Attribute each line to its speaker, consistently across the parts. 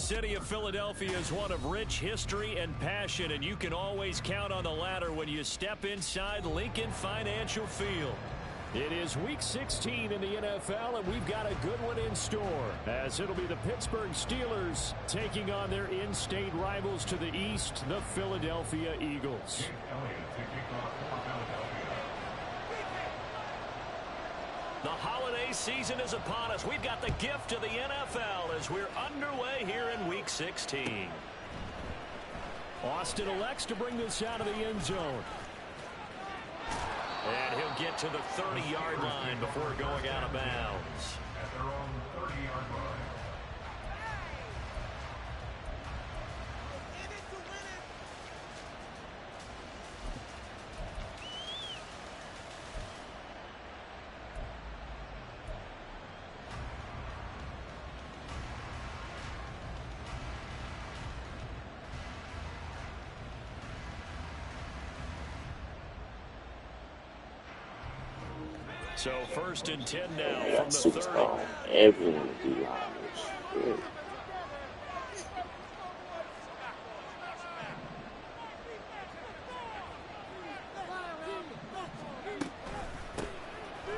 Speaker 1: city of Philadelphia is one of rich history and passion, and you can always count on the latter when you step inside Lincoln Financial Field. It is Week 16 in the NFL, and we've got a good one in store, as it'll be the Pittsburgh Steelers taking on their in-state rivals to the east, the Philadelphia Eagles. The holiday season is upon us. We've got the gift of the NFL as we're underway here in Week 16. Austin elects to bring this out of the end zone. And he'll get to the 30-yard line before going out of bounds.
Speaker 2: At their own 30-yard line.
Speaker 1: So 1st and 10 now from the 30.
Speaker 3: Everyone do live.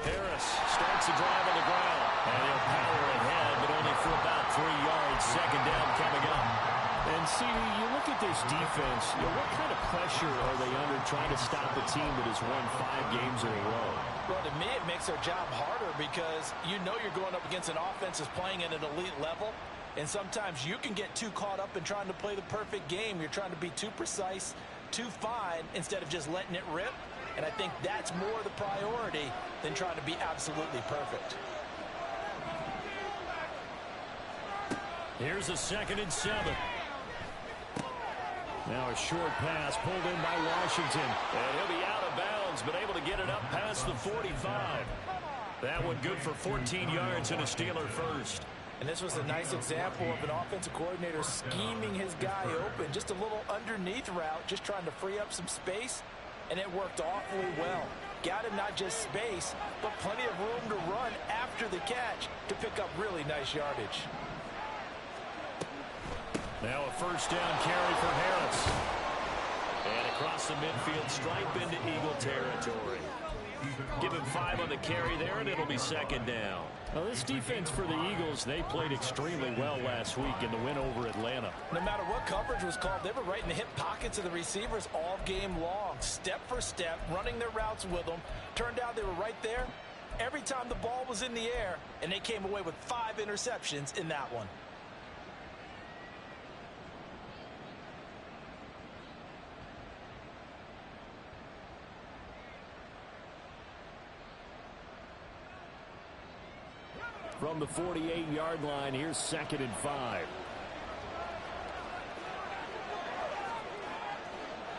Speaker 1: Harris starts the drive on the ground. And he'll power ahead, but only for about 3 yards. 2nd down coming up. And see, you look at this defense, what kind of pressure are they under trying to stop a team that has won 5 games in a row?
Speaker 4: Well, to me, it makes their job harder because you know you're going up against an offense that's playing at an elite level. And sometimes you can get too caught up in trying to play the perfect game. You're trying to be too precise, too fine, instead of just letting it rip. And I think that's more the priority than trying to be absolutely perfect.
Speaker 1: Here's a 2nd and 7. Now a short pass pulled in by Washington. And he'll be out of bounds, but able to get it up past the 45. That one good for 14 yards and a Steeler first.
Speaker 4: And this was a nice example of an offensive coordinator scheming his guy open. Just a little underneath route, just trying to free up some space. And it worked awfully well. Got him not just space, but plenty of room to run after the catch to pick up really nice yardage.
Speaker 1: Now a 1st down carry for Harris. And across the midfield stripe into Eagle territory. Give him 5 on the carry there, and it'll be 2nd down. Well, this defense for the Eagles, they played extremely well last week in the win over Atlanta.
Speaker 4: No matter what coverage was called, they were right in the hip pockets of the receivers all game long. Step for step, running their routes with them. Turned out they were right there every time the ball was in the air, and they came away with 5 interceptions in that one.
Speaker 1: From the 48-yard line, here's 2nd and 5.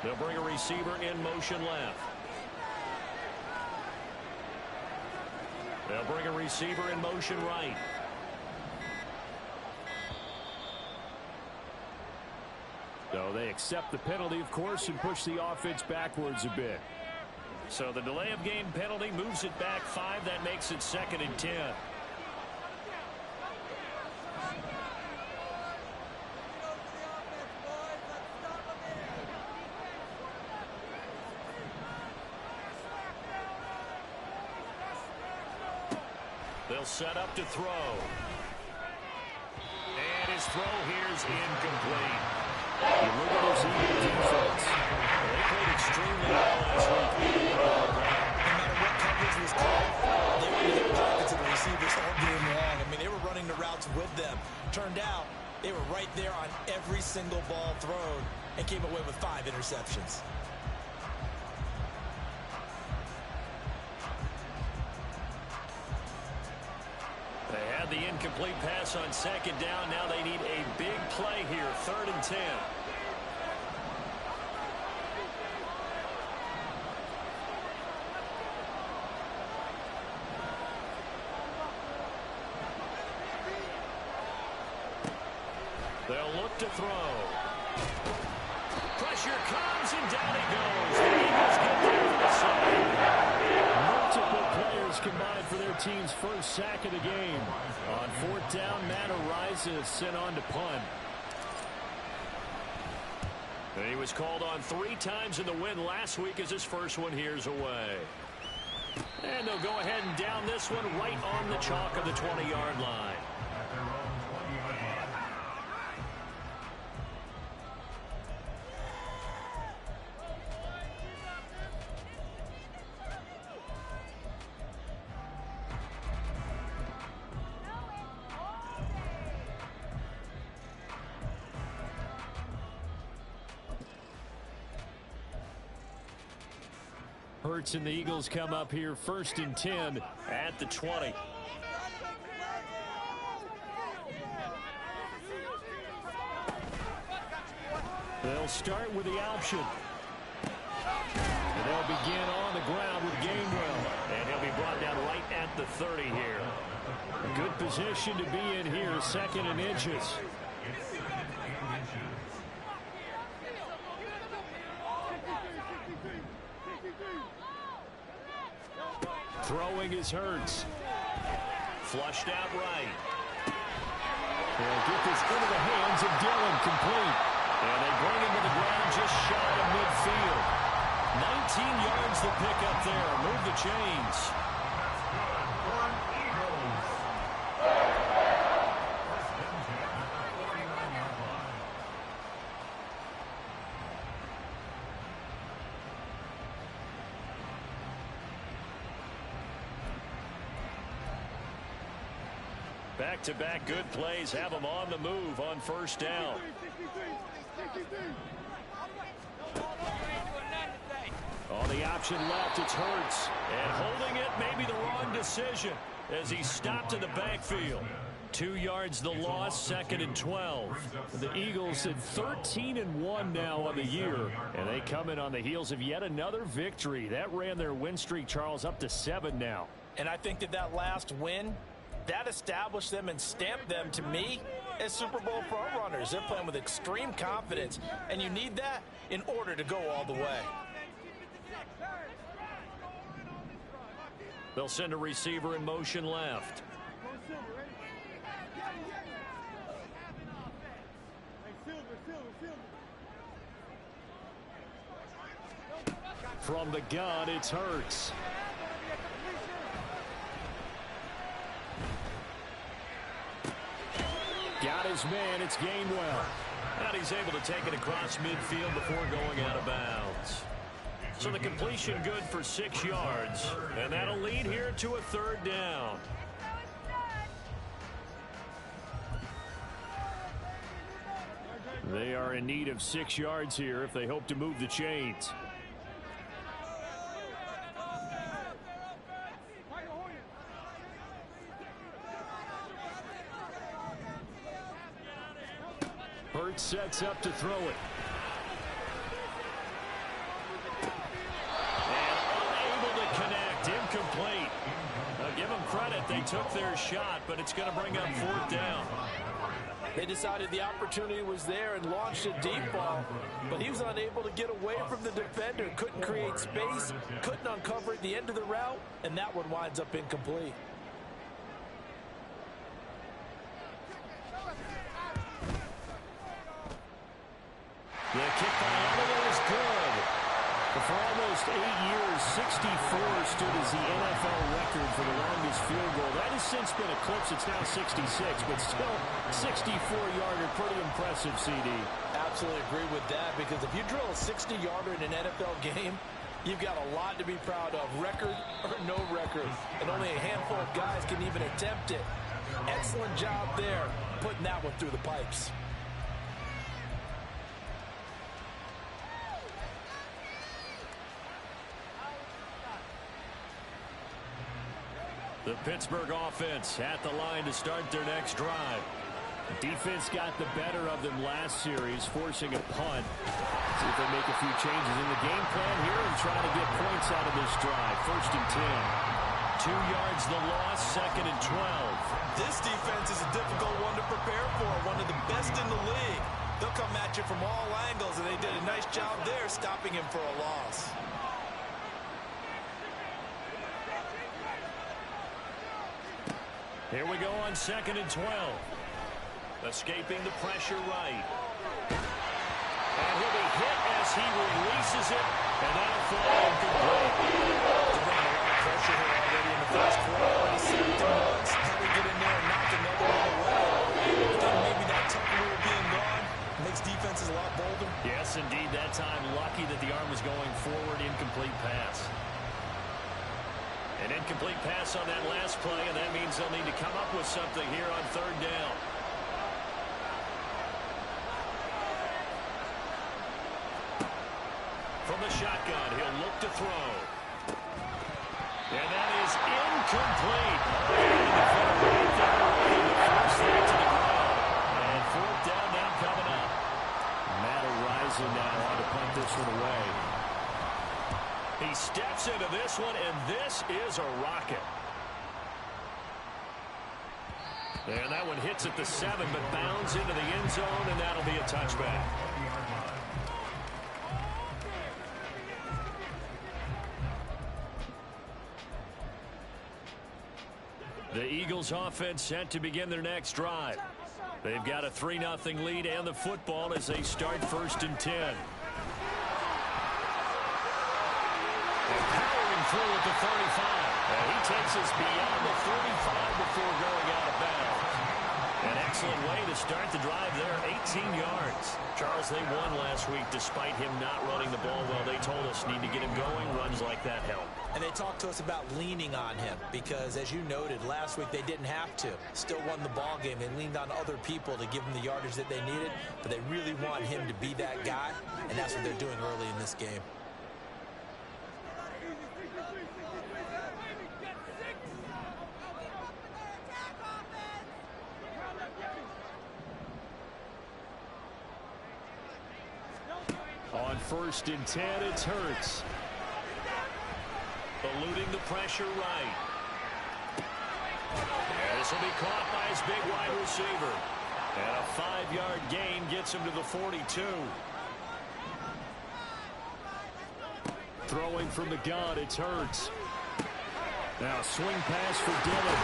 Speaker 1: They'll bring a receiver in motion left. They'll bring a receiver in motion right. So they accept the penalty, of course, and push the offense backwards a bit. So the delay of game penalty moves it back 5. That makes it 2nd and 10. They'll set up to throw. And his throw here is incomplete. You look at this Eagle defense. They played extremely well last week.
Speaker 4: No matter what coverage was called, they were in the pockets of the receivers all game long. I mean, they were running the routes with them. Turned out they were right there on every single ball thrown and came away with 5 interceptions.
Speaker 1: They had the incomplete pass on 2nd down. Now they need a big play here. 3rd and 10. They'll look to throw. Pressure comes, and down he goes. The Eagles get there for the sack. Multiple players combined for their team's first sack of the game. On 4th down, Matt Araiza is sent on to punt. And he was called on 3 times in the win last week as his first one here's away. And they'll go ahead and down this one right on the chalk of the 20-yard line.
Speaker 2: At their own 20-yard line.
Speaker 1: Hurts and the Eagles come up here 1st and 10 at the 20. They'll start with the option. And they'll begin on the ground with Gainwell. And he'll be brought down right at the 30 here. A good position to be in here, 2nd and inches. Throwing is Hurts. Flushed out right. They'll get this into the hands of Dillon, complete. And they bring him to the ground just shy of midfield. 19 yards to pick up there. Move the chains. Back-to-back good plays have them on the move on 1st down. On the option left, it's Hurts. And holding it may be the wrong decision as he stopped in the backfield. 2 yards the loss, 2nd and 12. The Eagles at 13-1 now on the year. And they come in on the heels of yet another victory. That ran their win streak, Charles, up to 7 now.
Speaker 4: And I think that last win, that established them and stamped them, to me, as Super Bowl frontrunners. They're playing with extreme confidence, and you need that in order to go all the way.
Speaker 1: They'll send a receiver in motion left. From the gun, it's Hurts. Got his man, it's Gainwell. And he's able to take it across midfield before going out of bounds. So the completion good for 6 yards. And that'll lead here to a 3rd down. They are in need of 6 yards here if they hope to move the chains. Hurts sets up to throw it. And unable to connect. Incomplete. Now give them credit. They took their shot, but it's going to bring up 4th down.
Speaker 4: They decided the opportunity was there and launched a deep ball, but he was unable to get away from the defender. Couldn't create space, couldn't uncover at the end of the route, and that one winds up incomplete.
Speaker 1: The kick by Oliver is good. For almost 8 years, 64 stood as the NFL record for the longest field goal. That has since been eclipsed. It's now 66, but still 64-yarder. Pretty impressive, CD.
Speaker 4: Absolutely agree with that, because if you drill a 60-yarder in an NFL game, you've got a lot to be proud of, record or no record. And only a handful of guys can even attempt it. Excellent job there, putting that one through the pipes.
Speaker 1: The Pittsburgh offense at the line to start their next drive. Defense got the better of them last series, forcing a punt. See if they make a few changes in the game plan here and try to get points out of this drive. 1st and 10. 2 yards the loss, 2nd and 12.
Speaker 4: This defense is a difficult one to prepare for, one of the best in the league. They'll come at you from all angles, and they did a nice job there stopping him for a loss.
Speaker 1: Here we go on 2nd and 12. Escaping the pressure right. And he'll be hit as he releases it, and that'll fly incomplete.
Speaker 4: They're bringing a lot of pressure here already in the first quarter. Already sacked him once. How they get in there and knock another one away. I think maybe that tucker rule being gone makes defenses a lot bolder.
Speaker 1: Yes, indeed. That time, lucky that the arm was going forward. Incomplete pass. An incomplete pass on that last play, and that means they'll need to come up with something here on third down. From the shotgun, he'll look to throw. And that is incomplete. And fourth down now coming up. Matt Araiza now on to punt this one away. He steps into this one, and this is a rocket. And that one hits at the 7, but bounds into the end zone, and that'll be a touchback. The Eagles offense set to begin their next drive. They've got a 3-0 lead and the football as they start 1st and 10. Powering through at the 35. And he takes us beyond the 35 before going out of bounds. An excellent way to start the drive there, 18 yards. Charles, they won last week despite him not running the ball well. They told us need to get him going. Runs like that help.
Speaker 4: And they talked to us about leaning on him because, as you noted, last week they didn't have to. Still won the ball game. They leaned on other people to give them the yardage that they needed, but they really want him to be that guy, and that's what they're doing early in this game.
Speaker 1: On 1st and 10, it's Hurts. Eluding the pressure right. And this will be caught by his big wide receiver. And a 5-yard gain gets him to the 42. Throwing from the gun, it's Hurts. Now swing pass for Dillon.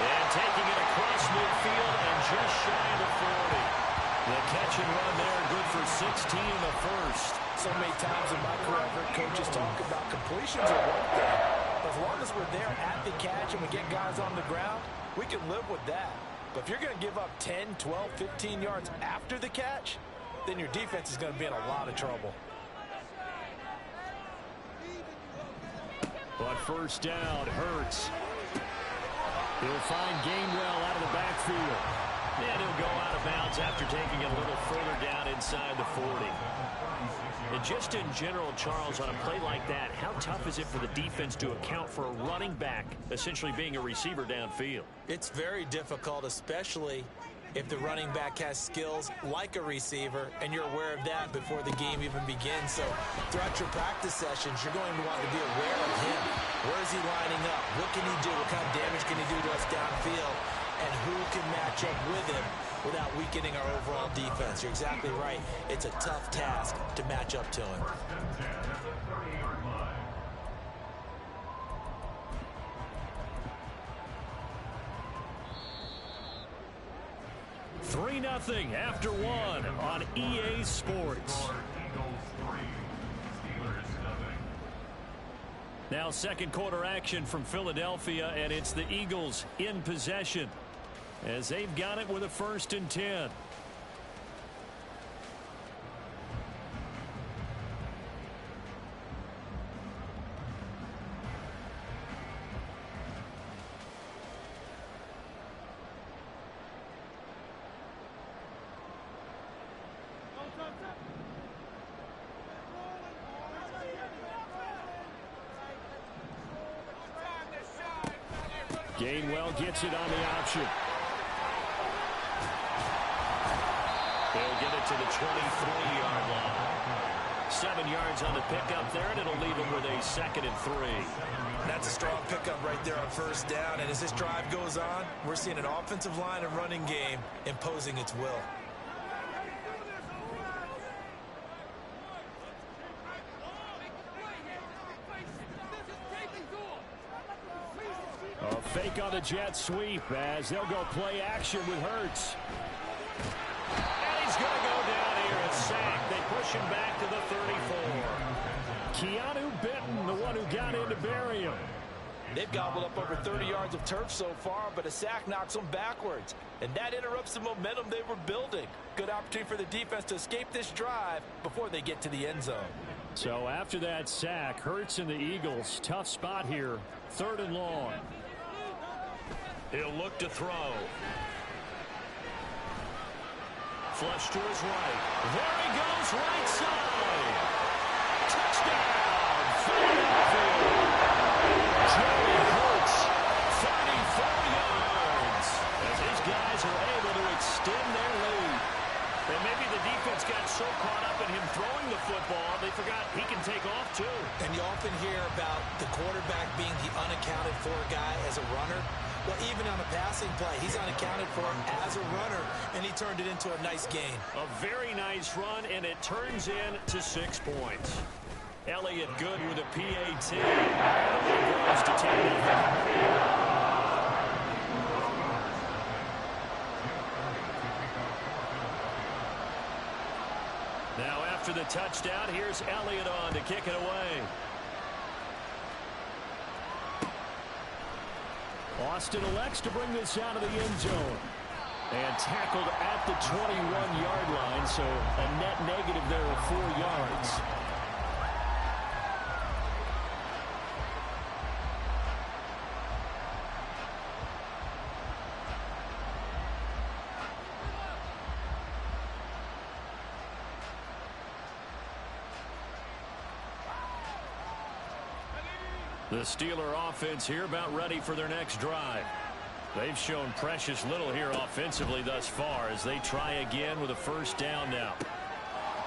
Speaker 1: And taking it across midfield and just shy of the 40. The catch and run there, good for 16 in the first.
Speaker 4: So many times in my career, I've heard coaches talk about completions are one thing. But as long as we're there at the catch and we get guys on the ground, we can live with that. But if you're going to give up 10, 12, 15 yards after the catch, then your defense is going to be in a lot of trouble.
Speaker 1: But first down, Hurts. He'll find Gainwell out of the backfield. And he'll go out of bounds after taking it a little further down inside the 40. And just in general, Charles, on a play like that, how tough is it for the defense to account for a running back essentially being a receiver downfield?
Speaker 4: It's very difficult, especially if the running back has skills like a receiver, and you're aware of that before the game even begins. So throughout your practice sessions, you're going to want to be aware of him. Where is he lining up? What can he do? What kind of damage can he do to us downfield? And who can match up with him without weakening our overall defense? You're exactly right. It's a tough task to match up to him.
Speaker 1: 3-0 after one on EA Sports. Now second quarter action from Philadelphia, and it's the Eagles in possession as they've got it with a 1st and 10. Gainwell gets it on the option. They'll get it to the 23-yard line. 7 yards on the pickup there, and it'll leave them with a 2nd and 3.
Speaker 4: That's a strong pickup right there on first down. And as this drive goes on, we're seeing an offensive line and running game imposing its will.
Speaker 1: A fake on the jet sweep as they'll go play action with Hurts. And he's going to go down here at Keanu Benton, the one who got in to bury him.
Speaker 4: They've gobbled up over 30 yards of turf so far, but a sack knocks them backwards. And that interrupts the momentum they were building. Good opportunity for the defense to escape this drive before they get to the end zone.
Speaker 1: So after that sack, Hurts and the Eagles, tough spot here. 3rd and long. He'll look to throw. Flush to his right. There he goes, right side. Touchdown, Philadelphia. Joey Hurts, 34 yards. As these guys are able to extend their lead. And maybe the defense got so caught up in him throwing the football, they forgot he can take off too.
Speaker 4: And you often hear about the quarterback being the unaccounted for guy as a runner. Well, even on a passing play, he's unaccounted for as a runner, and he turned it into a nice gain.
Speaker 1: A very nice run, and it turns into 6 points. Elliott good with a PAT. Goes to take it. Now after the touchdown, here's Elliott on to kick it away. Austin elects to bring this out of the end zone. And tackled at the 21-yard line, so a net negative there of 4 yards. The Steeler offense here about ready for their next drive. They've shown precious little here offensively thus far as they try again with a 1st down now.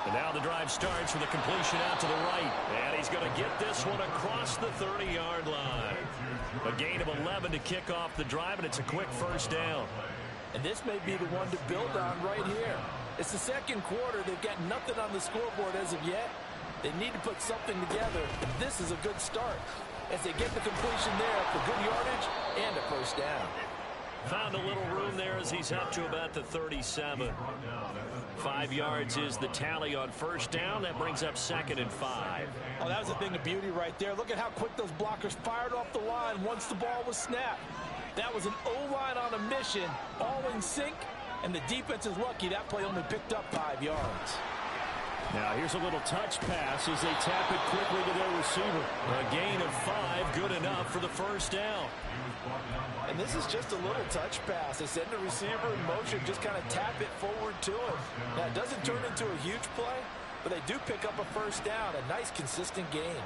Speaker 1: And now the drive starts with a completion out to the right. And he's going to get this one across the 30-yard line. A gain of 11 to kick off the drive, and it's a quick 1st down.
Speaker 4: And this may be the one to build on right here. It's the 2nd quarter. They've got nothing on the scoreboard as of yet. They need to put something together, and this is a good start as they get the completion there for good yardage and a 1st down.
Speaker 1: Found a little room there as he's up to about the 37. 5 yards is the tally on 1st down. That brings up 2nd and 5.
Speaker 4: Oh, that was a thing of beauty right there. Look at how quick those blockers fired off the line once the ball was snapped. That was an O-line on a mission, all in sync, and the defense is lucky that play only picked up 5 yards.
Speaker 1: Now here's a little touch pass as they tap it quickly to their receiver. A gain of 5, good enough for the 1st down.
Speaker 4: And this is just a little touch pass. They send the receiver in motion, just kind of tap it forward to him. Now, it doesn't turn into a huge play, but they do pick up a 1st down, a nice, consistent gain.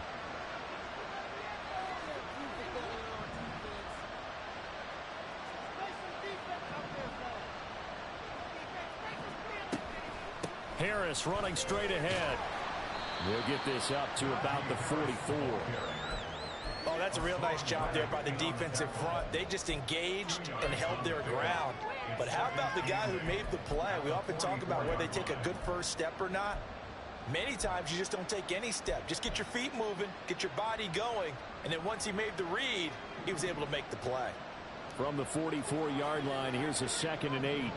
Speaker 1: Harris running straight ahead. They'll get this up to about the 44.
Speaker 4: Oh, that's a real nice job there by the defensive front. They just engaged and held their ground. But how about the guy who made the play? We often talk about whether they take a good 1st step or not. Many times you just don't take any step. Just get your feet moving, get your body going, and then once he made the read, he was able to make the play.
Speaker 1: From the 44-yard line, here's a 2nd and 8.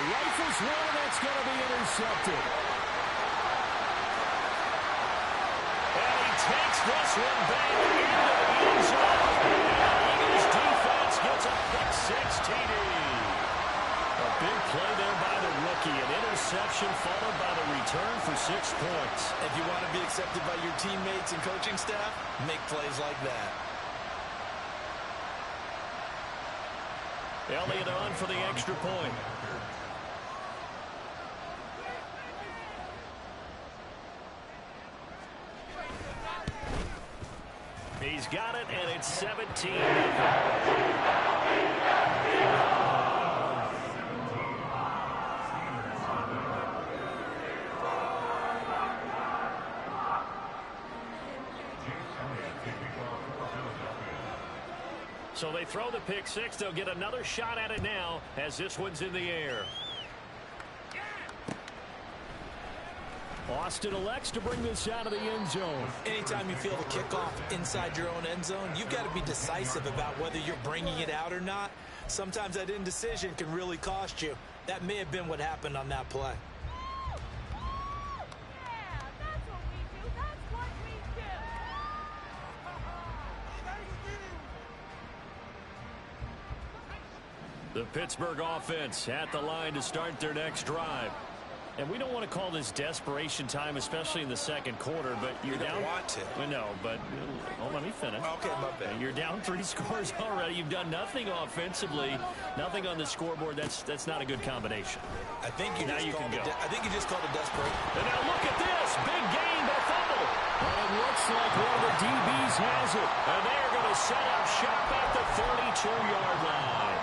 Speaker 1: Rifles one, that's going to be intercepted. And he takes this one back into the end zone. Eagles defense gets a pick 6 TD. A big play there by the rookie. An interception followed by the return for 6 points.
Speaker 4: If you want to be accepted by your teammates and coaching staff, make plays like that.
Speaker 1: Elliott on for the extra point. He's got it, and it's 17. So they throw the pick 6. They'll get another shot at it now as this one's in the air. Austin elects to bring this out of the end zone.
Speaker 4: Anytime you feel the kickoff inside your own end zone, you've got to be decisive about whether you're bringing it out or not. Sometimes that indecision can really cost you. That may have been what happened on that play.
Speaker 1: The Pittsburgh offense at the line to start their next drive. And we don't want to call this desperation time, especially in the second quarter, but you're down.
Speaker 4: You don't want to.
Speaker 1: Well, no, but let me finish.
Speaker 4: Okay, my bad.
Speaker 1: You're down 3 scores already. You've done nothing offensively, nothing on the scoreboard. That's not a good combination.
Speaker 4: I think you
Speaker 1: now
Speaker 4: just
Speaker 1: you can go.
Speaker 4: I think you just called it desperate.
Speaker 1: And now look at this. Big gain, but a fumble. And it looks like one of the DBs has it. And they're going to set up shop at the 32-yard line.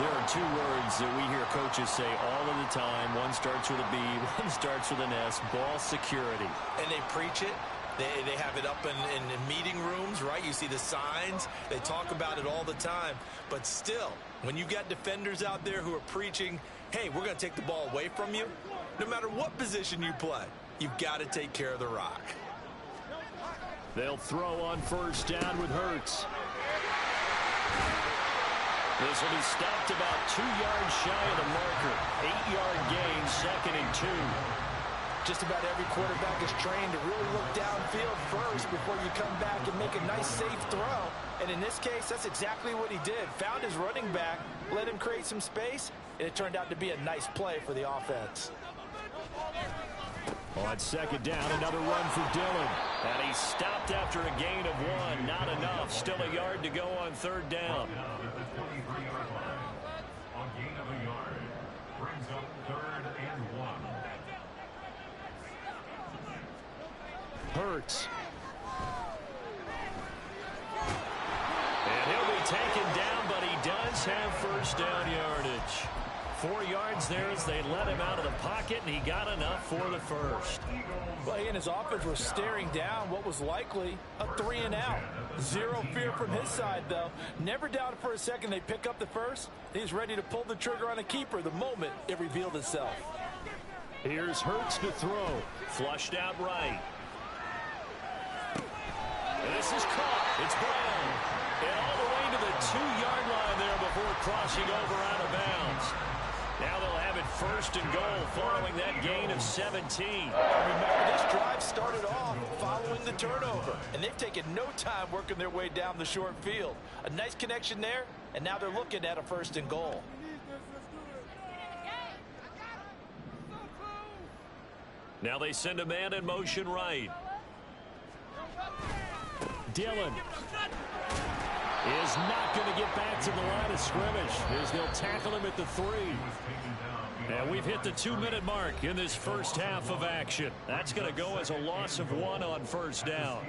Speaker 1: There are 2 words that we hear coaches say all of the time. One starts with a B, one starts with an S, ball security.
Speaker 4: And they preach it. They have it up in meeting rooms, right? You see the signs. They talk about it all the time. But still, when you got defenders out there who are preaching, hey, we're going to take the ball away from you, no matter what position you play, you've got to take care of the rock.
Speaker 1: They'll throw on first down with Hurts. This will be stopped about 2 yards shy of the marker. 8-yard gain, 2nd and 2.
Speaker 4: Just about every quarterback is trained to really look downfield first before you come back and make a nice, safe throw. And in this case, that's exactly what he did. Found his running back, let him create some space, and it turned out to be a nice play for the offense.
Speaker 1: On 2nd down, another run for Dillon. And he stopped after a gain of 1. Not enough. Still a yard to go on 3rd down.
Speaker 2: The 23-yard line. On gain of a yard. Brings up 3rd and 1.
Speaker 1: Hurts. And he'll be taken down, but he does have first down yardage. 4 yards there as they let him out of the pocket, and he got enough for the first.
Speaker 4: Well, he and his offense were staring down what was likely a 3-and-out. Zero fear from his side, though. Never doubted for a second they pick up the first. He's ready to pull the trigger on a keeper the moment it revealed itself.
Speaker 1: Here's Hurts to throw. Flushed out right. And this is caught. It's Brown. And all the way to the 2-yard line there before crossing over out of bounds. Now they'll have it 1st and goal following that gain of 17.
Speaker 4: Remember, this drive started off following the turnover, and they've taken no time working their way down the short field. A nice connection there, and now they're looking at a 1st and goal.
Speaker 1: Now they send a man in motion right. Dillon is not going to get back to the line of scrimmage as they'll tackle him at the 3. And we've hit the 2-minute mark in this first half of action. That's going to go as a loss of 1 on first down.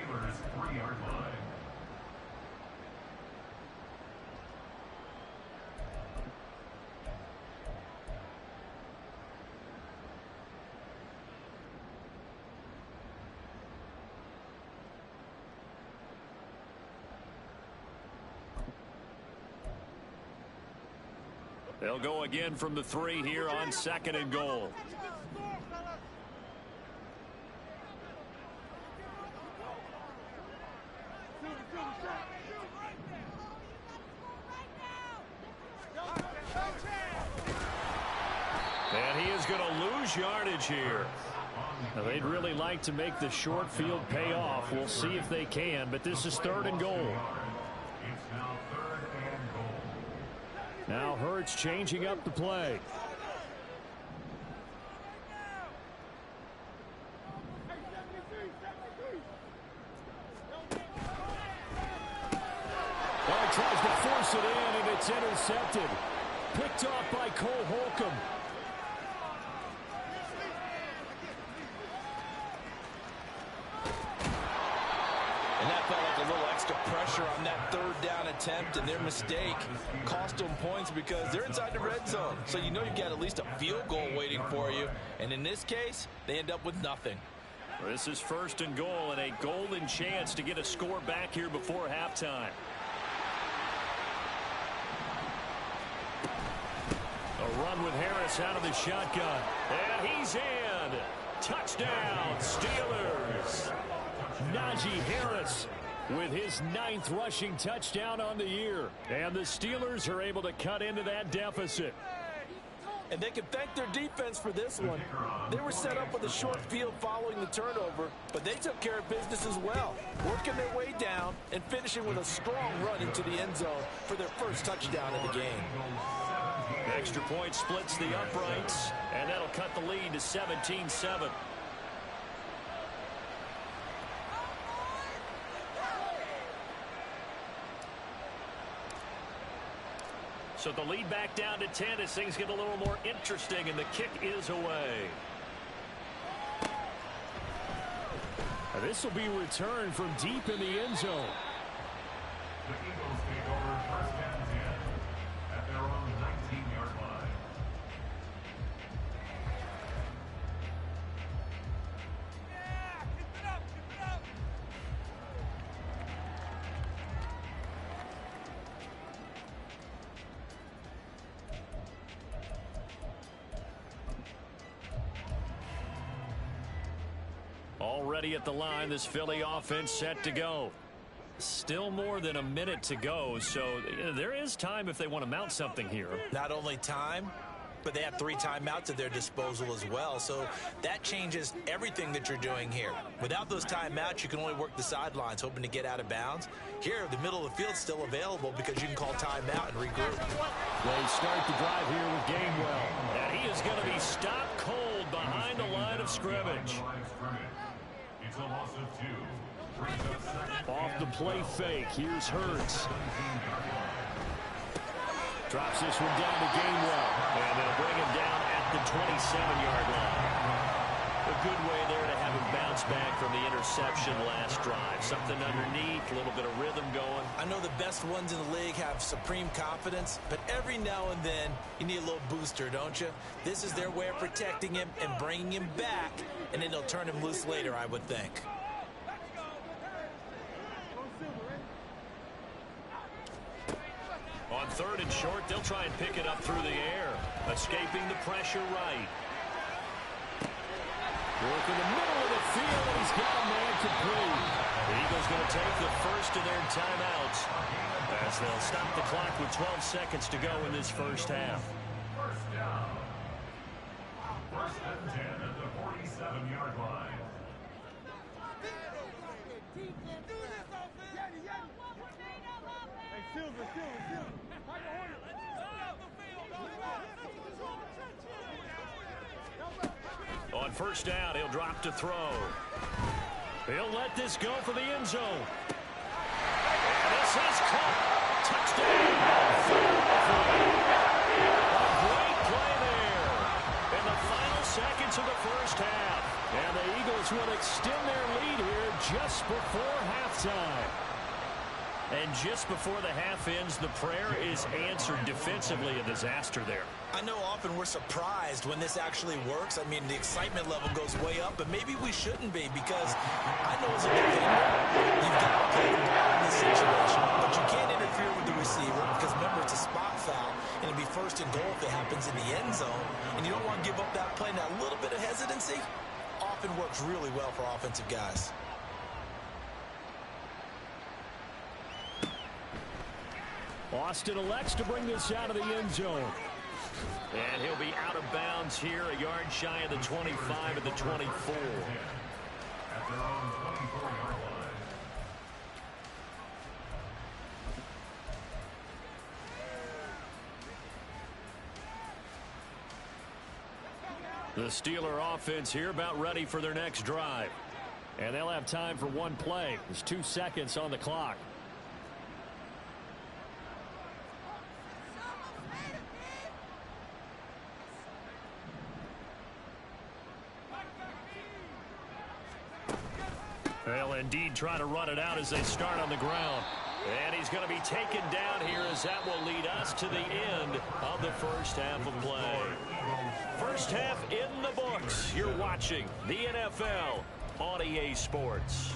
Speaker 1: They'll go again from the 3 here on 2nd and goal. And he is going to lose yardage here. Now, they'd really like to make the short field pay off. We'll see if they can, but this is 3rd and goal. Now Hurts changing up the play. Oh, he tries to force it in, and it's intercepted. Picked off by Cole Holcomb.
Speaker 4: And that felt like a little extra pressure on that 3rd down attempt, and their mistake cost them points because they're inside the red zone. So you know you've got at least a field goal waiting for you. And in this case, they end up with nothing.
Speaker 1: This is 1st and goal and a golden chance to get a score back here before halftime. A run with Harris out of the shotgun. And he's in. Touchdown, Steelers. Najee Harris with his 9th rushing touchdown on the year. And the Steelers are able to cut into that deficit.
Speaker 4: And they can thank their defense for this one. They were set up with a short field following the turnover, but they took care of business as well, working their way down and finishing with a strong run into the end zone for their first touchdown of the game.
Speaker 1: Extra point splits the uprights, and that'll cut the lead to 17-7. So the lead back down to 10 as things get a little more interesting, and the kick is away. This will be returned from deep in the end zone.
Speaker 2: The Eagles take over first and 10 at their own 19-yard line.
Speaker 1: Already at the line, this Philly offense set to go. Still more than a minute to go, so there is time if they want to mount something here.
Speaker 4: Not only time, but they have 3 timeouts at their disposal as well, so that changes everything that you're doing here. Without those timeouts, you can only work the sidelines, hoping to get out of bounds. Here, the middle of the field's still available because you can call timeout and regroup.
Speaker 1: They start the drive here with Gainwell, and he is going to be stopped cold behind the line of scrimmage.
Speaker 2: It's a loss of 2.
Speaker 1: Off the play fake, here's Hurts. Drops this one down to Gainwell, and they'll bring him down at the 27-yard line. A good way there to have him bounce back from the interception last drive. Something underneath, a little bit of rhythm going.
Speaker 4: I know the best ones in the league have supreme confidence, but every now and then you need a little booster, don't you? This is their way of protecting him and bringing him back, and then they'll turn him loose later, I would think.
Speaker 1: On 3rd and short, they'll try and pick it up through the air. Escaping the pressure right. Work in the middle of the field, and he's got a man complete. The Eagles going to take the first of their timeouts as they'll stop the clock with 12 seconds to go in this first half.
Speaker 2: First down. First and 10 at the 47-yard line.
Speaker 1: On first down, he'll drop to throw. He'll let this go for the end zone. And this is caught. Touchdown. A great play there in the final seconds of the first half. And the Eagles will extend their lead here just before halftime. And just before the half ends, the prayer is answered defensively. A disaster there.
Speaker 4: I know often we're surprised when this actually works. I mean, the excitement level goes way up, but maybe we shouldn't be because I know as a defender, you've got to play the ball in this situation, but you can't interfere with the receiver because, remember, it's a spot foul, and it'll be first and goal if it happens in the end zone, and you don't want to give up that play. Now, a little bit of hesitancy often works really well for offensive guys.
Speaker 1: Austin elects to bring this out of the end zone. And he'll be out of bounds here, a yard shy of the 25 of the 24.
Speaker 2: At their own 24-yard line.
Speaker 1: The Steeler offense here about ready for their next drive. And they'll have time for one play. There's 2 seconds on the clock. They'll indeed try to run it out as they start on the ground. And he's going to be taken down here as that will lead us to the end of the first half of play. First half in the books. You're watching the NFL on EA Sports.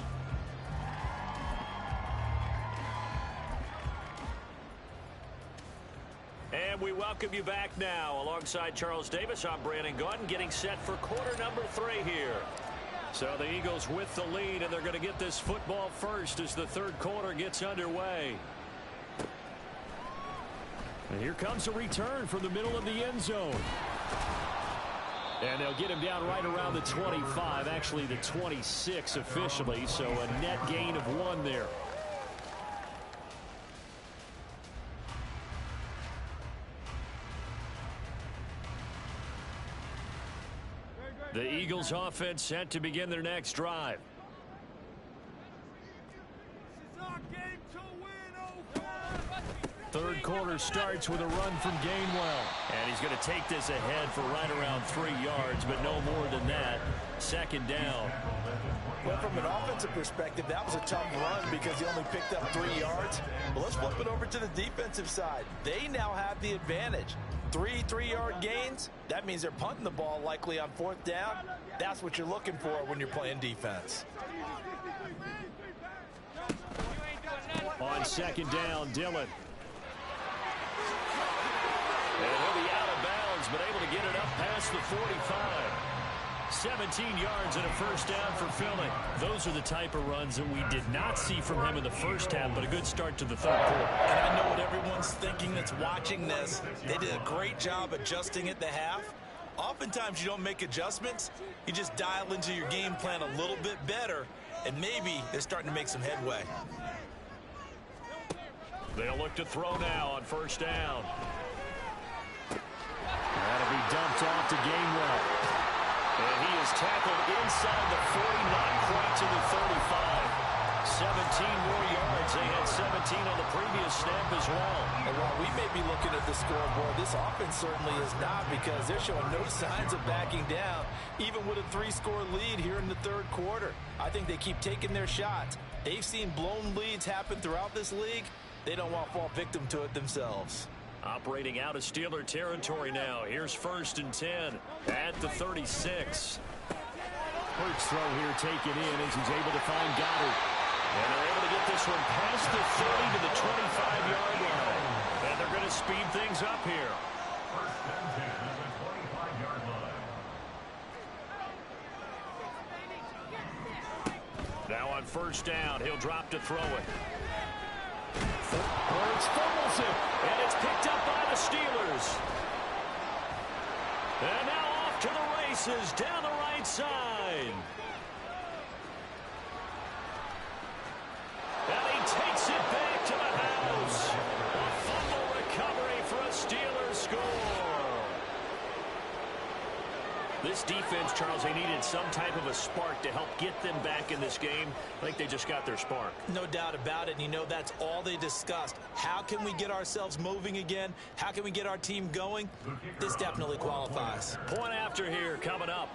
Speaker 1: And we welcome you back now. Alongside Charles Davis, I'm Brandon Gaudin, getting set for quarter number 3 here. So the Eagles with the lead, and they're going to get this football first as the third quarter gets underway. And here comes a return from the middle of the end zone. And they'll get him down right around the 25, actually the 26 officially, so a net gain of 1 there. The Eagles offense set to begin their next drive. Third quarter starts with a run from Gainwell. And he's going to take this ahead for right around 3 yards, but no more than that. Second down.
Speaker 4: Well, from an offensive perspective, that was a tough run because he only picked up 3 yards. Well, let's flip it over to the defensive side. They now have the advantage. 3 3-yard gains. That means they're punting the ball likely on 4th down. That's what you're looking for when you're playing defense.
Speaker 1: On second down, Dillon. And he'll be out of bounds, but able to get it up past the 45. 17 yards and a first down for Philly. Those are the type of runs that we did not see from him in the first half, but a good start to the third quarter.
Speaker 4: And I know what everyone's thinking that's watching this. They did a great job adjusting at the half. Oftentimes you don't make adjustments. You just dial into your game plan a little bit better, and maybe they're starting to make some headway.
Speaker 1: They'll look to throw now on first down. That'll be dumped off to Gainwell. And he is tackled inside the 40, not quite to the 35. 17 more yards. They had 17 on the previous snap as well.
Speaker 4: And while we may be looking at the scoreboard, this offense certainly is not, because they're showing no signs of backing down, even with a 3-score lead here in the third quarter. I think they keep taking their shots. They've seen blown leads happen throughout this league. They don't want to fall victim to it themselves.
Speaker 1: Operating out of Steeler territory now. Here's 1st and 10 at the 36. Hurts throw here taken in as he's able to find Goddard. And they're able to get this one past the 30 to the 25-yard line. And they're going to speed things up here.
Speaker 2: 1st and 10 at the 25-yard line.
Speaker 1: Now on first down, he'll drop to throw it.
Speaker 4: Hurts fumbles it.
Speaker 1: And it's picked up by the Steelers. And now off to the races down the right side. And he takes it back to the house. A fumble recovery for a Steelers score. This defense, Charles, they needed some type of a spark to help get them back in this game. I think they just got their spark.
Speaker 4: No doubt about it. And you know, that's all they discussed. How can we get ourselves moving again? How can we get our team going? This definitely qualifies.
Speaker 1: Point after here coming up.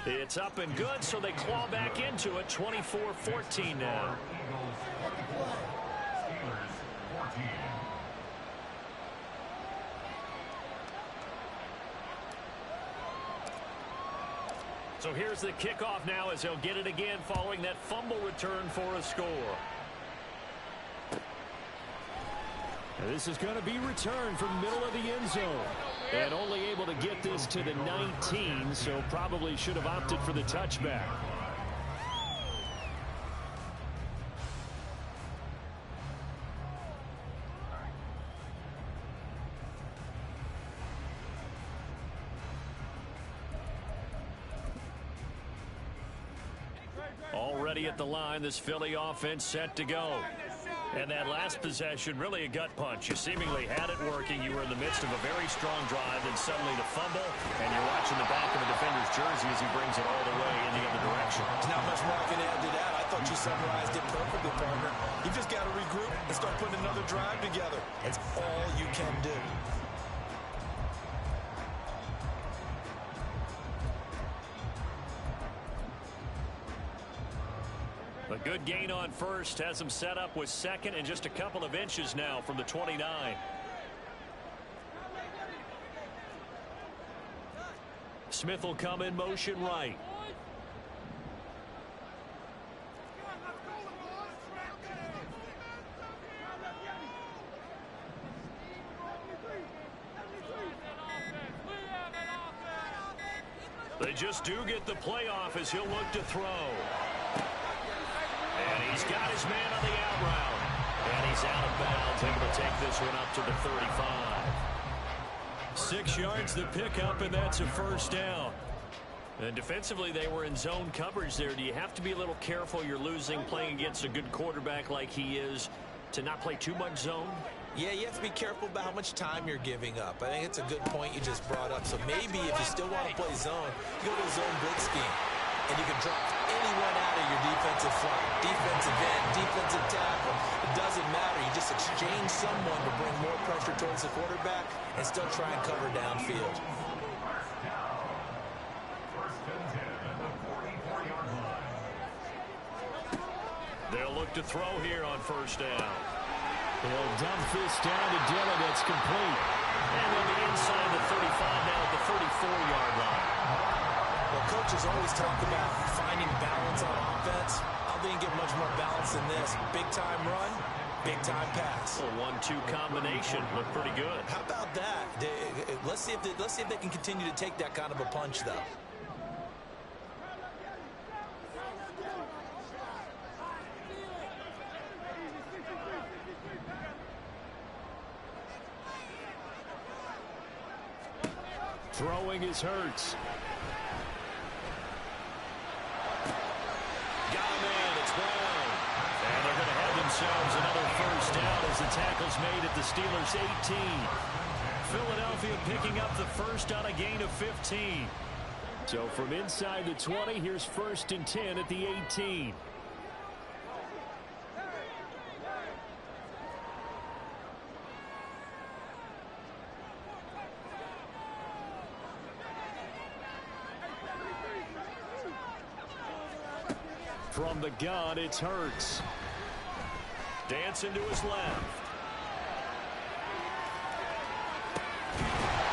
Speaker 1: It's up and good, so they claw back into it. 24-14 now.
Speaker 2: Steelers 14.
Speaker 1: So here's the kickoff now as they'll get it again following that fumble return for a score. This is going to be returned from middle of the end zone. And only able to get this to the 19, so probably should have opted for the touchback. Already at the line, this Philly offense set to go. And that last possession, really a gut punch. You seemingly had it working. You were in the midst of a very strong drive, then suddenly the fumble, and you're watching the back of the defender's jersey as he brings it all the way in the other direction.
Speaker 4: There's not much more I can add to that. I thought you summarized it perfectly, partner. You just got to regroup and start putting another drive together. That's all you can do.
Speaker 1: A good gain on first has him set up with second and just a couple of inches now from the 29. Smith will come in motion right. They just do get the playoff as he'll look to throw. And he's got his man on the out route. And he's out of bounds, able to take this one up to the 35. 6 yards the pickup, and that's a first down. And defensively, they were in zone coverage there. Do you have to be a little careful? You're losing playing against a good quarterback like he is to not play too much zone?
Speaker 4: Yeah, you have to be careful about how much time you're giving up. I think it's a good point you just brought up. So maybe if you still want to play zone, you go to a zone blitz scheme. And you can drop anyone out of your defensive front, defensive end, defensive tackle. It doesn't matter. You just exchange someone to bring more pressure towards the quarterback and still try and cover downfield.
Speaker 1: They'll look to throw here on first down. He'll dump this down to Dillon. It's complete. And on the inside the 35, now at the 34-yard line.
Speaker 4: Well, coaches always talk about finding balance on offense. I don't think you get much more balance than this. Big-time run, big-time pass.
Speaker 1: A 1-2 combination. Looked pretty good.
Speaker 4: How about that? Let's see if they can continue to take that kind of a punch, though.
Speaker 1: Throwing is Hurts. Got him in. It's Brown. And they're going to have themselves another first down as the tackle's made at the Steelers' 18. Philadelphia picking up the first on a gain of 15. So from inside the 20, here's 1st and 10 at the 18. From the gun, it's Hurts. Dancing to his left.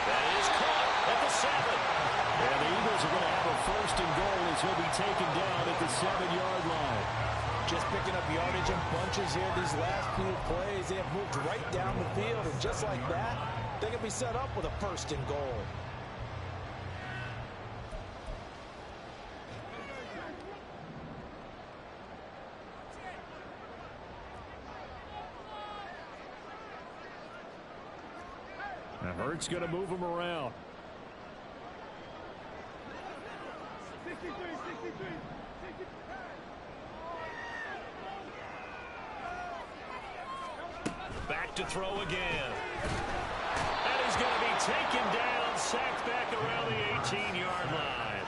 Speaker 1: That is caught at the 7. And the Eagles are going to have a 1st and goal as he'll be taken down at the 7-yard line.
Speaker 4: Just picking up yardage in bunches here. These last few plays, they have moved right down the field. And just like that, they can be set up with a 1st and goal.
Speaker 1: Now Hurts going to move him around. Back to throw again. And he's going to be taken down, sacked back around the 18-yard line.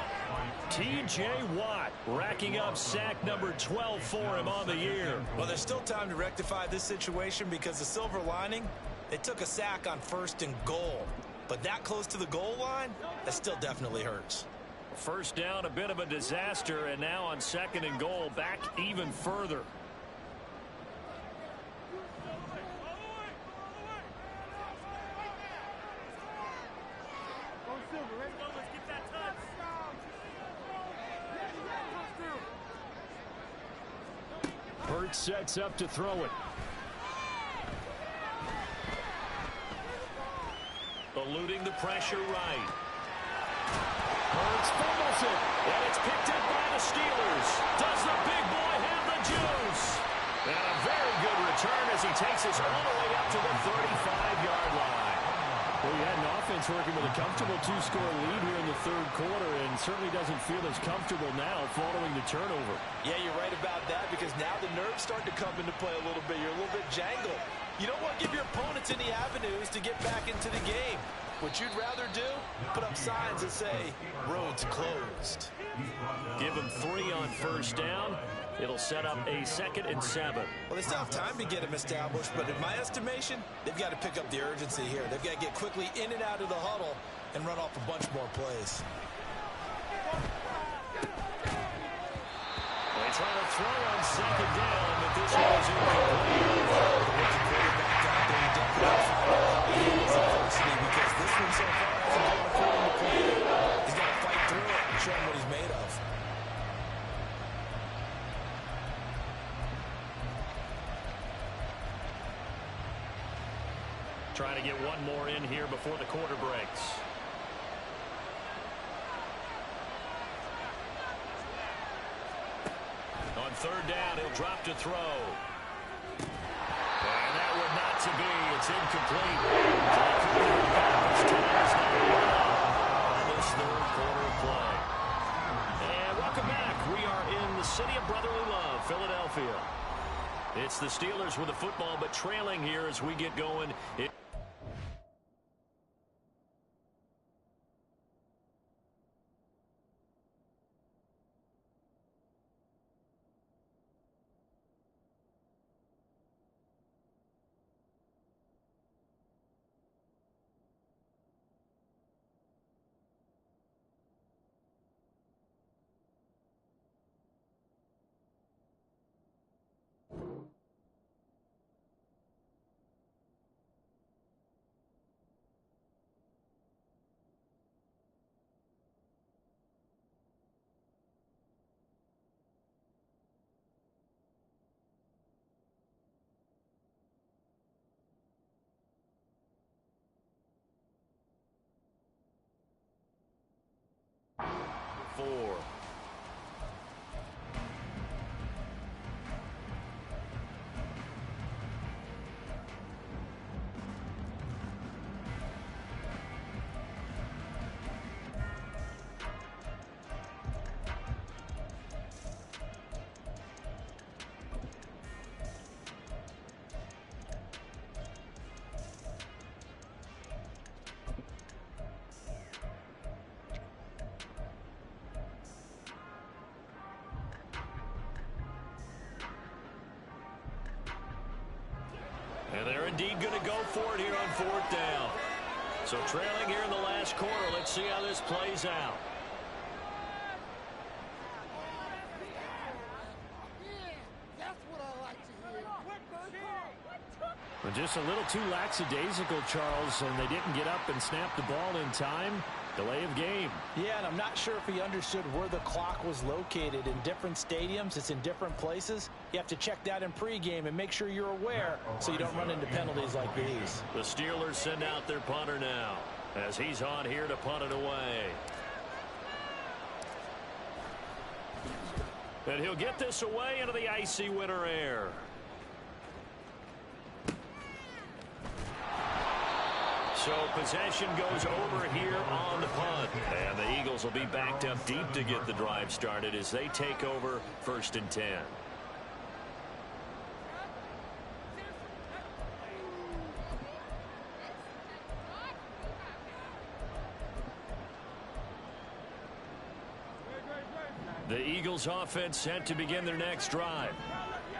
Speaker 1: T.J. Watt racking up sack number 12 for him on the year.
Speaker 4: Well, there's still time to rectify this situation because the silver lining, they took a sack on 1st and goal. But that close to the goal line, that still definitely hurts.
Speaker 1: First down, a bit of a disaster, and now on 2nd and goal, back even further. Hurts sets up to throw it. Eluding the pressure right. Hurts fumbles it, and it's picked up by the Steelers. Does the big boy have the juice? And a very good return as he takes us all the way up to the 35-yard line. Well, you had an offense working with a comfortable 2-score lead here in the 3rd quarter, and certainly doesn't feel as comfortable now following the turnover.
Speaker 4: Yeah, you're right about that because now the nerves start to come into play a little bit. You're a little bit jangled. You don't want to give your opponents any avenues to get back into the game. What you'd rather do, put up signs that say, roads closed.
Speaker 1: Give them 3 on first down. It'll set up a 2nd and 7.
Speaker 4: Well, they still have time to get them established, but in my estimation, they've got to pick up the urgency here. They've got to get quickly in and out of the huddle and run off a bunch more plays.
Speaker 1: They try to throw on 2nd down, but this one is incomplete.
Speaker 4: Because this one so far hasn't gone according to plan. He's got to fight through it and show him what he's made of.
Speaker 1: Trying to get one more in here before the quarter breaks. On 3rd down, he'll drop to throw. And that would not to be. It's incomplete. On this 3rd quarter play. And welcome back. We are in the city of brotherly love, Philadelphia. It's the Steelers with the football, but trailing here as we get going. Four. And they're indeed going to go for it here on fourth down. So trailing here in the last quarter. Let's see how this plays out. Well, just a little too lackadaisical, Charles, and they didn't get up and snap the ball in time. Delay of game.
Speaker 4: Yeah, and I'm not sure if he understood where the clock was located. In different stadiums, it's in different places. You have to check that in pregame and make sure you're aware so you don't run into penalties like these.
Speaker 1: The Steelers send out their punter now as he's on here to punt it away. And he'll get this away into the icy winter air. So possession goes over here on the punt. And the Eagles will be backed up deep to get the drive started as they take over 1st and 10. The Eagles offense set to begin their next drive.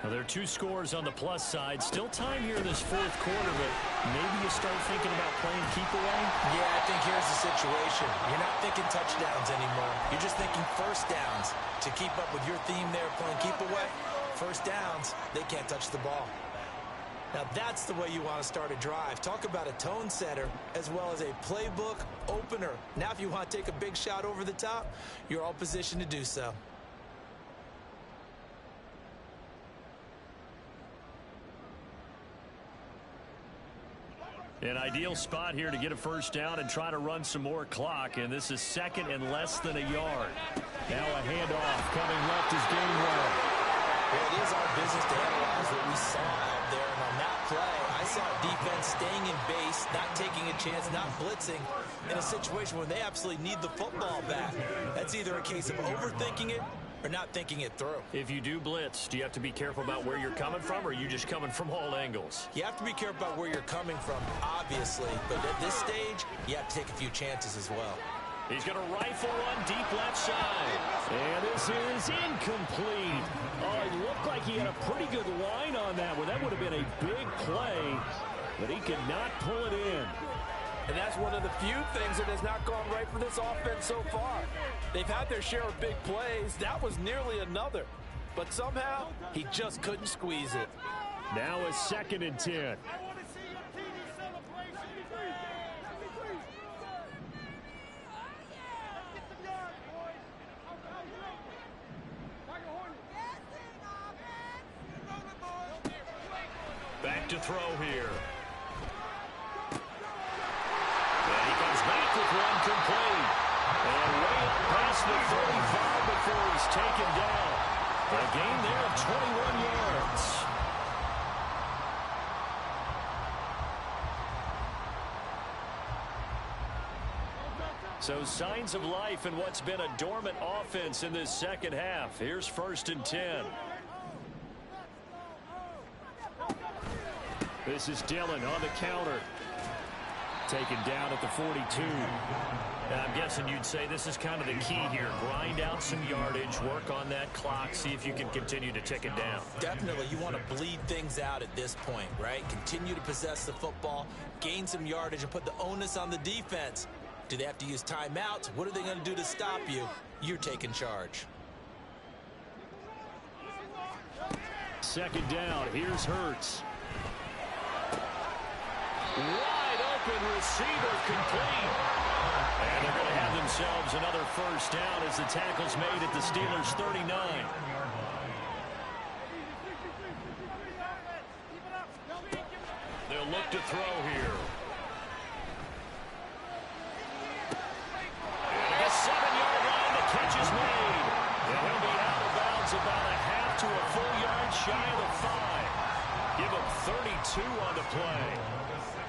Speaker 1: Now, there are 2 scores on the plus side. Still time here in this fourth quarter, but maybe you start thinking about playing keep away?
Speaker 4: Yeah, I think here's the situation. You're not thinking touchdowns anymore. You're just thinking first downs. To keep up with your theme there, playing keep away, first downs, they can't touch the ball. Now, that's the way you want to start a drive. Talk about a tone setter as well as a playbook opener. Now, if you want to take a big shot over the top, you're all positioned to do so.
Speaker 1: An ideal spot here to get a first down and try to run some more clock, and this is 2nd and less than a yard. Now a handoff coming left is Gainwell.
Speaker 4: Well, it is our business to analyze what we saw out there, and on that play, I saw defense staying in base, not taking a chance, not blitzing, in a situation where they absolutely need the football back. That's either a case of overthinking it or not thinking it through.
Speaker 1: If you do blitz, do you have to be careful about where you're coming from, or are you just coming from all angles?
Speaker 4: You have to be careful about where you're coming from, obviously, but at this stage, you have to take a few chances as well.
Speaker 1: He's going to rifle one deep left side. And this is incomplete. Oh, it looked like he had a pretty good line on that one. That would have been a big play, but he could not pull it in.
Speaker 5: And that's one of the few things that has not gone right for this offense so far. They've had their share of big plays. That was nearly another. But somehow, he just couldn't squeeze it.
Speaker 1: Now a 2nd and 10. Back to throw here. And he comes back with one complete. And way up past the 35 before he's taken down. A gain there of 21 yards. So signs of life in what's been a dormant offense in this second half. Here's 1st and 10. This is Dillon on the counter. Taken down at the 42. I'm guessing you'd say this is kind of the key here. Grind out some yardage, work on that clock, see if you can continue to tick it down.
Speaker 4: Definitely, you want to bleed things out at this point, right? Continue to possess the football, gain some yardage, and put the onus on the defense. Do they have to use timeouts? What are they going to do to stop you? You're taking charge.
Speaker 1: Second down, here's Hurts. Wide open receiver complete. And they're going to have themselves another first down as the tackle's made at the Steelers' 39. They'll look to throw here. And the 7-yard line, the catch is made. And he'll be out of bounds about a half to a full yard shy of the 5. Give him 32 on the play.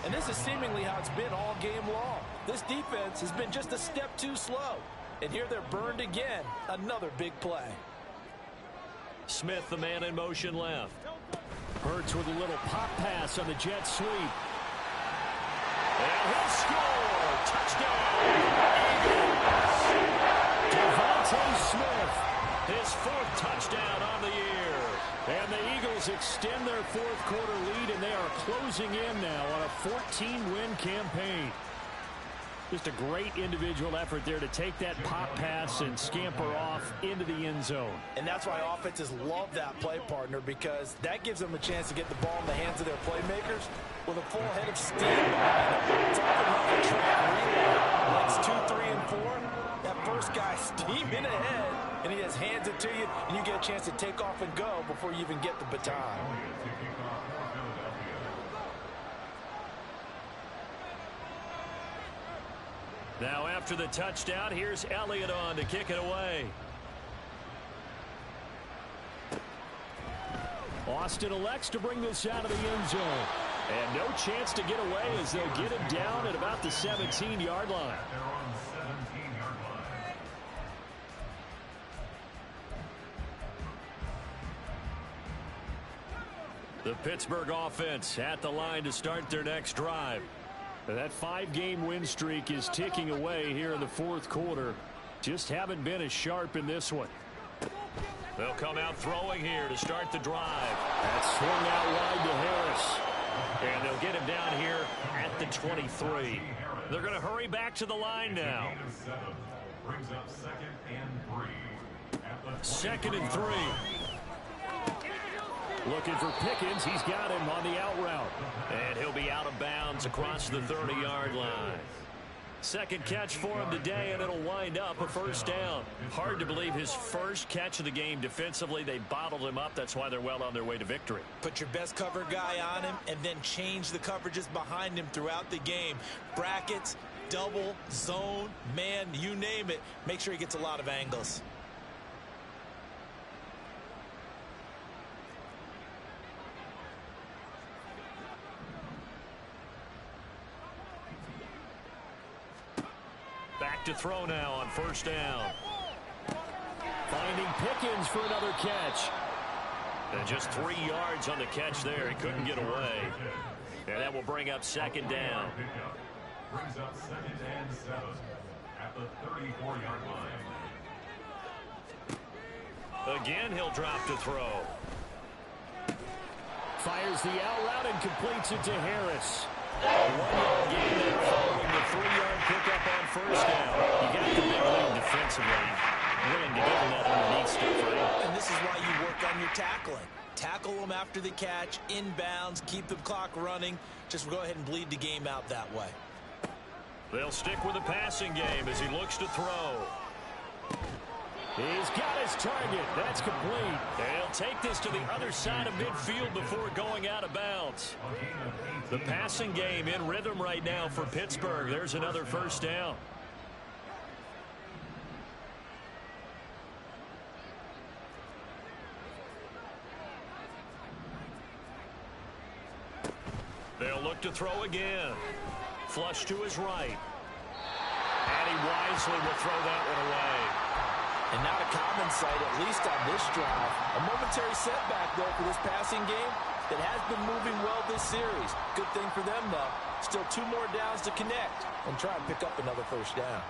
Speaker 5: And this is seemingly how it's been all game long. This defense has been just a step too slow. And here they're burned again. Another big play.
Speaker 1: Smith, the man in motion left. Hurts with a little pop pass on the jet sweep. And he'll score. Touchdown. Devontae Smith, his 4th touchdown on the year. And the Eagles extend their 4th quarter lead, and they are closing in now on a 14-win campaign. Just a great individual effort there to take that pop pass and scamper off into the end zone.
Speaker 5: And that's why offenses love that play, partner, because that gives them a chance to get the ball in the hands of their playmakers with a full head of steam. It's often like a track relay. Legs 2, 3, and 4. That first guy steaming ahead, and he just hands it to you, and you get a chance to take off and go before you even get the baton.
Speaker 1: Now after the touchdown, here's Elliott on to kick it away. Austin elects to bring this out of the end zone. And no chance to get away as they'll get him down at about the 17-yard line. The Pittsburgh offense at the line to start their next drive. That 5-game win streak is ticking away here in the 4th quarter. Just haven't been as sharp in this one. They'll come out throwing here to start the drive. That's swung out wide to Harris. And they'll get him down here at the 23. They're going to hurry back to the line now.
Speaker 2: Brings up 2nd and 3.
Speaker 1: 2nd and 3. Looking for Pickens. He's got him on the out route. And he'll be out of bounds across the 30-yard line. Second catch for him today, and it'll wind up a first down. Hard to believe his first catch of the game defensively. They bottled him up. That's why they're well on their way to victory.
Speaker 4: Put your best cover guy on him and then change the coverages behind him throughout the game. Brackets, double, zone, man, you name it. Make sure he gets a lot of angles.
Speaker 1: Back to throw now on first down. Finding Pickens for another catch. And just 3 yards on the catch there. He couldn't get away. And that will bring up 2nd down.
Speaker 2: Brings up 2nd and 7 at the 34-yard line.
Speaker 1: Again, he'll drop to throw. Fires the out route and completes it to Harris. A 1-yard gain there following the 3-yard pickup on first down. You got the big lead defensively. Willing to give him that underneath stuff, right?
Speaker 4: And this is why you work on your tackling. Tackle them after the catch, inbounds, keep the clock running. Just go ahead and bleed the game out that way.
Speaker 1: They'll stick with the passing game as he looks to throw. He's got his target. That's complete. And he'll take this to the other side of midfield before going out of bounds. The passing game in rhythm right now for Pittsburgh. There's another first down. They'll look to throw again. Flush to his right. And he wisely will throw that one away.
Speaker 5: And not a common sight, at least on this drive. A momentary setback, though, for this passing game.
Speaker 4: that has been moving well this series. Good thing for them, though. Still 2 more downs to connect and try and pick up another first down.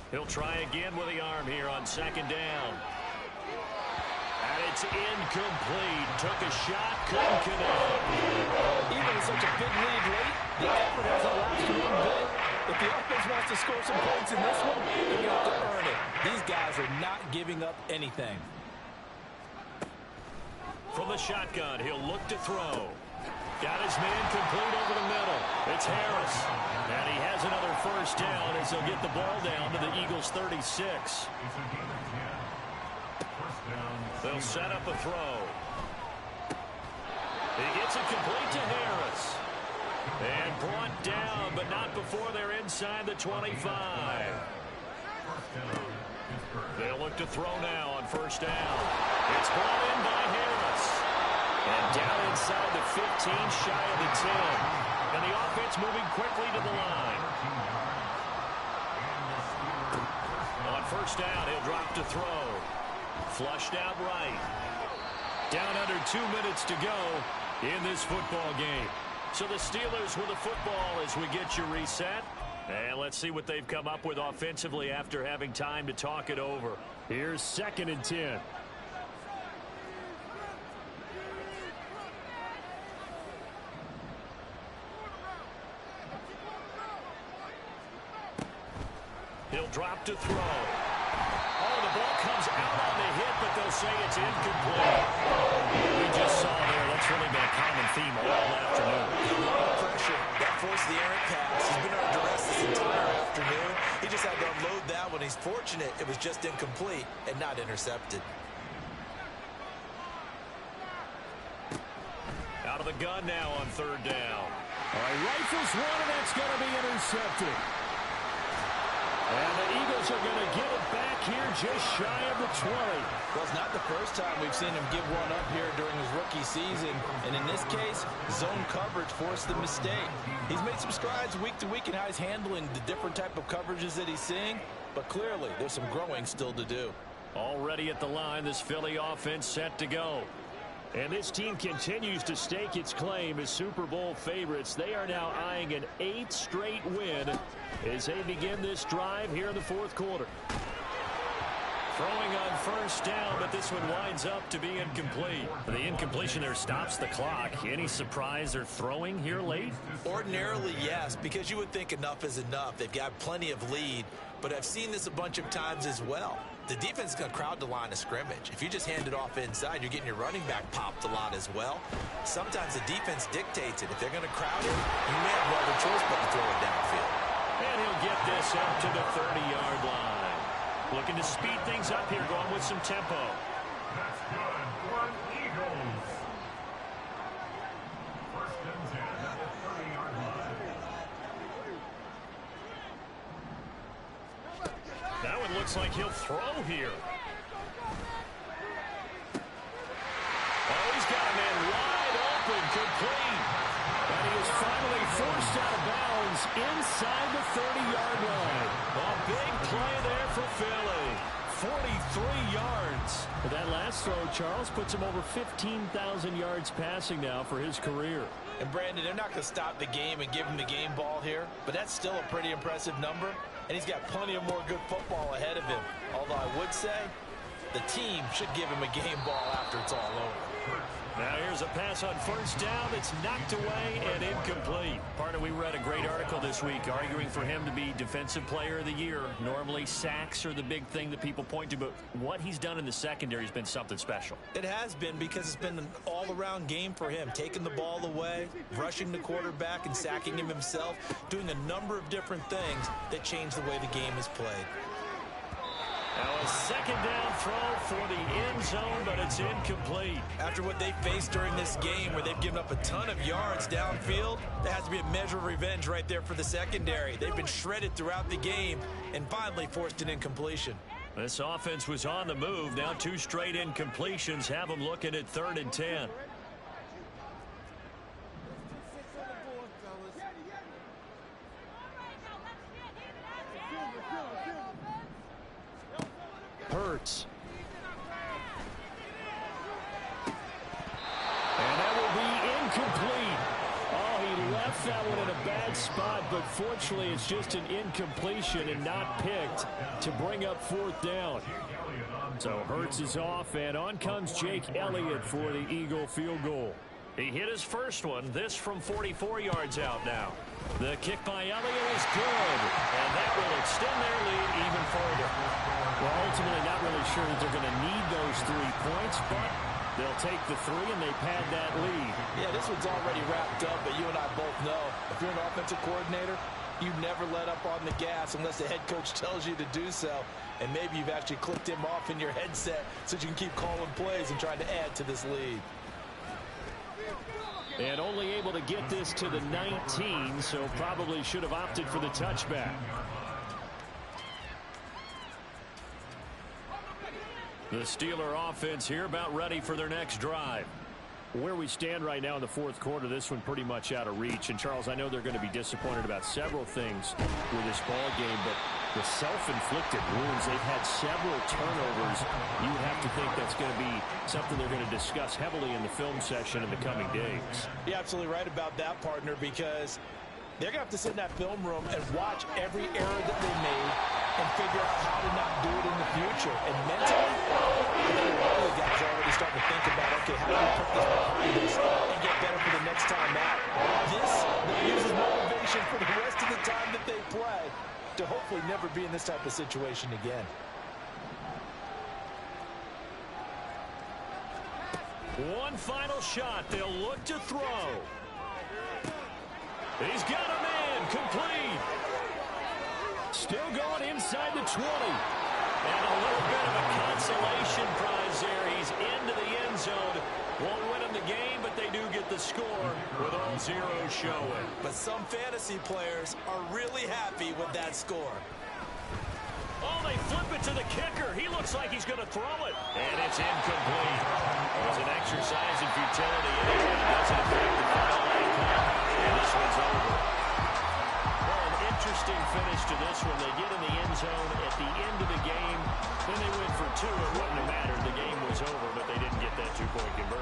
Speaker 1: He'll try again with the arm here on second down. And it's incomplete. Took a shot, couldn't connect.
Speaker 4: Even with such a big lead late, the effort hasn't lasted one bit. If the offense wants to score some points in this one, they're going to have to earn it. These guys are not giving up anything.
Speaker 1: From the shotgun, he'll look to throw. Got his man complete over the middle. It's Harris. And he has another first down as he'll get the ball down to the Eagles' 36. They'll set up a throw. He gets it complete to Harris. And brought down, but not before they're inside the 25. They'll look to throw now on first down. It's brought in by Harris. And down inside the 15, shy of the 10. And the offense moving quickly to the line. On first down, he'll drop to throw. Flushed out right. Down under 2 minutes to go in this football game. So the Steelers with the football as we get you reset. And let's see what they've come up with offensively after having time to talk it over. Here's 2nd and 10. He'll drop to throw. Oh, the ball comes out on the hit, but they'll say it's incomplete. We just saw there, that's really been a common theme all afternoon.
Speaker 4: Pressure. That forced the errant pass. He's been under duress this entire afternoon. He just had to unload that one. He's fortunate it was just incomplete and not intercepted.
Speaker 1: Out of the gun now on third down. All right, rifles one, and that's going to be intercepted. And the Eagles are going to get it back here just shy of the 20.
Speaker 4: Well, it's not the first time we've seen him give one up here during his rookie season. And in this case, zone coverage forced the mistake. He's made some strides week to week in how he's handling the different type of coverages that he's seeing. But clearly, there's some growing still to do.
Speaker 1: Already at the line, this Philly offense set to go. And this team continues to stake its claim as Super Bowl favorites. They are now eyeing an 8th straight win as they begin this drive here in the 4th quarter. Throwing on first down, but this one winds up to be incomplete. The incompletion there stops the clock. Any surprise they're throwing here late?
Speaker 4: Ordinarily, yes, because you would think enough is enough. They've got plenty of lead, but I've seen this a bunch of times as well. The defense is going to crowd the line of scrimmage. If you just hand it off inside, you're getting your running back popped a lot as well. Sometimes the defense dictates it. If they're going to crowd it, you may have no other choice but to throw it downfield.
Speaker 1: And he'll get this up to the 30-yard line. Looking to speed things up here, going with some tempo.
Speaker 2: That's good for Eagles. First and 10 at the 30-yard line.
Speaker 1: That one looks like he'll throw here. Oh, he's got a man wide open, complete. And he is finally forced out of bounds inside the 30-yard line. A big play there for Philly. 43 yards. But that last throw, Charles, puts him over 15,000 yards passing now for his career.
Speaker 4: And Brandon, they're not going to stop the game and give him the game ball here, but that's still a pretty impressive number. And he's got plenty of more good football ahead of him. Although I would say the team should give him a game ball after it's all over.
Speaker 1: Now here's a pass on first down that's knocked away and incomplete. Partner, we read a great article this week arguing for him to be Defensive Player of the Year. Normally sacks are the big thing that people point to, but what he's done in the secondary has been something special.
Speaker 4: It has been, because it's been an all-around game for him. Taking the ball away, rushing the quarterback and sacking him himself, doing a number of different things that change the way the game is played.
Speaker 1: Now a second down throw for the end zone, but it's incomplete.
Speaker 4: After what they faced during this game where they've given up a ton of yards downfield, there has to be a measure of revenge right there for the secondary. They've been shredded throughout the game and finally forced an incompletion.
Speaker 1: This offense was on the move. Now 2 straight incompletions have them looking at 3rd and 10. Hurts. And that will be incomplete. Oh, he left that one in a bad spot, but fortunately it's just an incompletion and not picked to bring up 4th down. So Hurts is off, and on comes Jake Elliott for the Eagle field goal. He hit his first one, this from 44 yards out now. The kick by Elliott is good, and that will extend their lead even further. Well, ultimately not really sure that they're going to need those 3 points, but they'll take the 3 and they pad that lead.
Speaker 5: Yeah, this one's already wrapped up, but you and I both know if you're an offensive coordinator, you never let up on the gas unless the head coach tells you to do so. And maybe you've actually clicked him off in your headset so you can keep calling plays and trying to add to this lead.
Speaker 1: And only able to get this to the 19, so probably should have opted for the touchback. The Steeler offense here about ready for their next drive. Where we stand right now in the 4th quarter, this one pretty much out of reach. And, Charles, I know they're going to be disappointed about several things with this ball game, but the self-inflicted wounds, they've had several turnovers. You would have to think that's going to be something they're going to discuss heavily in the film session in the coming days.
Speaker 5: You're absolutely right about that, partner, because they're going to have to sit in that film room and watch every error that they made and figure out how to not do it in the future. And mentally, I think a lot of the guys are already starting to think about, okay, how do we put this behind us and get better for the next time out? This will use as motivation for the rest of the time that they play to hopefully never be in this type of situation again.
Speaker 1: One final shot. They'll look to throw. He's got a man. Complete. Still going inside the 20. And a little bit of a consolation prize there. He's into the end zone. Won't win them the game, but they do get the score with all zeros showing.
Speaker 5: But some fantasy players are really happy with that score.
Speaker 1: Oh, they flip it to the kicker. He looks like he's going to throw it. And it's incomplete. It was an exercise in futility. It doesn't affect the final outcome. And this one's over. Well, an interesting finish to this one. They get in the end zone at the end of the game. Then they went for 2. It